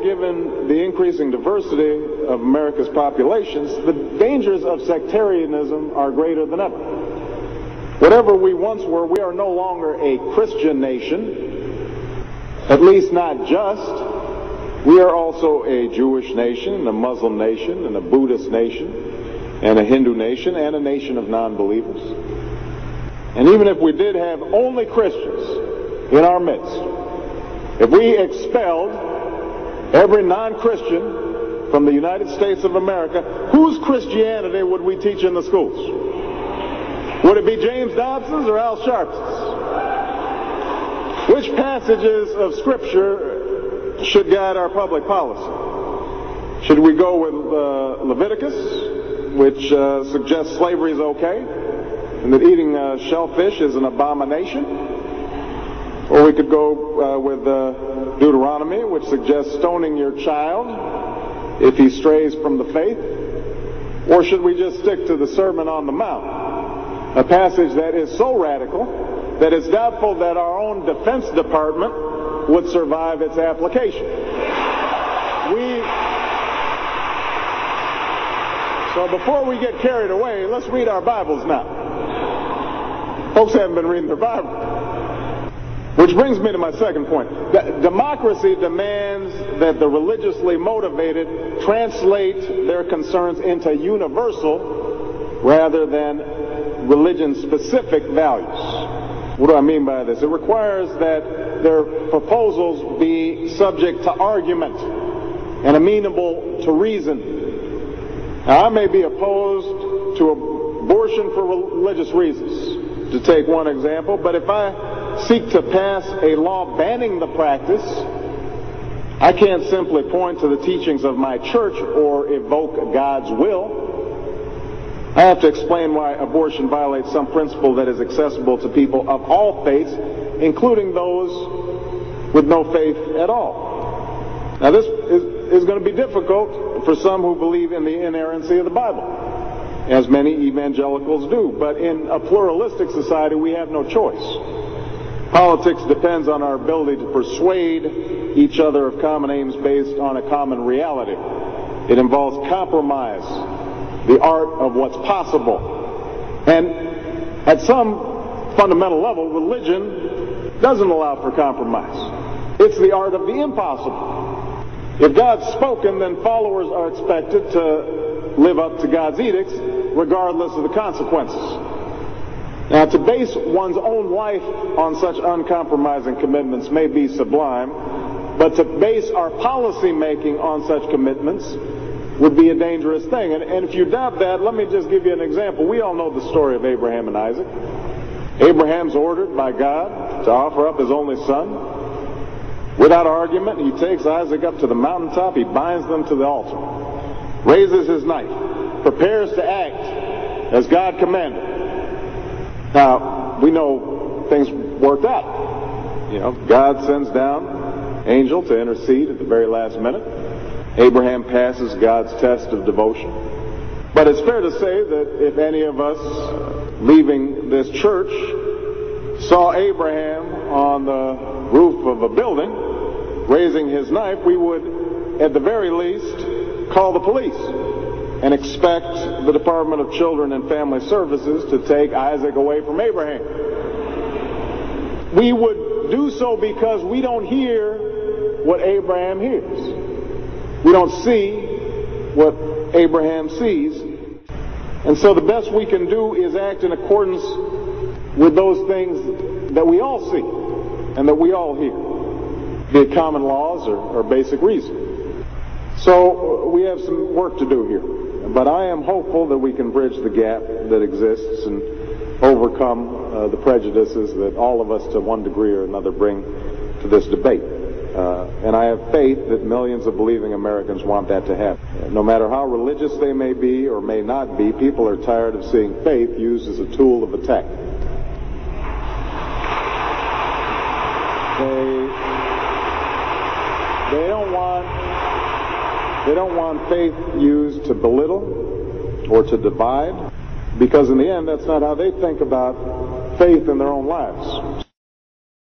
Given the increasing diversity of America's populations, the dangers of sectarianism are greater than ever. Whatever we once were, we are no longer a Christian nation, at least not just. We are also a Jewish nation, a Muslim nation, and a Buddhist nation, and a Hindu nation, and a nation of non-believers. And even if we did have only Christians in our midst, if we expelled every non-Christian from the United States of America, whose Christianity would we teach in the schools? Would it be James Dobson's or Al Sharps's? Which passages of Scripture should guide our public policy? Should we go with Leviticus, which suggests slavery is okay, and that eating shellfish is an abomination? Or we could go with Deuteronomy, which suggests stoning your child if he strays from the faith. Or should we just stick to the Sermon on the Mount, a passage that is so radical that it's doubtful that our own Defense Department would survive its application? So before we get carried away, let's read our Bibles now. Folks haven't been reading their Bible. Which brings me to my second point. Democracy demands that the religiously motivated translate their concerns into universal rather than religion-specific values. What do I mean by this? It requires that their proposals be subject to argument and amenable to reason. Now, I may be opposed to abortion for religious reasons, to take one example, but if I seek to pass a law banning the practice, I can't simply point to the teachings of my church or evoke God's will. I have to explain why abortion violates some principle that is accessible to people of all faiths, including those with no faith at all. Now, this is going to be difficult for some who believe in the inerrancy of the Bible, as many evangelicals do. But in a pluralistic society, we have no choice. Politics depends on our ability to persuade each other of common aims based on a common reality. It involves compromise, the art of what's possible. And at some fundamental level, religion doesn't allow for compromise. It's the art of the impossible. If God's spoken, then followers are expected to live up to God's edicts, regardless of the consequences. Now, to base one's own life on such uncompromising commitments may be sublime, but to base our policy making on such commitments would be a dangerous thing. And if you doubt that, let me just give you an example. We all know the story of Abraham and Isaac. Abraham's ordered by God to offer up his only son. Without argument, he takes Isaac up to the mountaintop, he binds them to the altar, raises his knife, prepares to act as God commanded. Now, we know things worked out. You know, God sends down an angel to intercede at the very last minute. Abraham passes God's test of devotion. But it's fair to say that if any of us leaving this church saw Abraham on the roof of a building raising his knife, we would, at the very least, call the police and expect the Department of Children and Family Services to take Isaac away from Abraham. We would do so because we don't hear what Abraham hears. We don't see what Abraham sees. And so the best we can do is act in accordance with those things that we all see and that we all hear, be it common laws or basic reason. So we have some work to do here. But I am hopeful that we can bridge the gap that exists and overcome the prejudices that all of us to one degree or another bring to this debate. And I have faith that millions of believing Americans want that to happen. No matter how religious they may be or may not be, people are tired of seeing faith used as a tool of attack. They don't want faith used to belittle or to divide, because in the end, that's not how they think about faith in their own lives.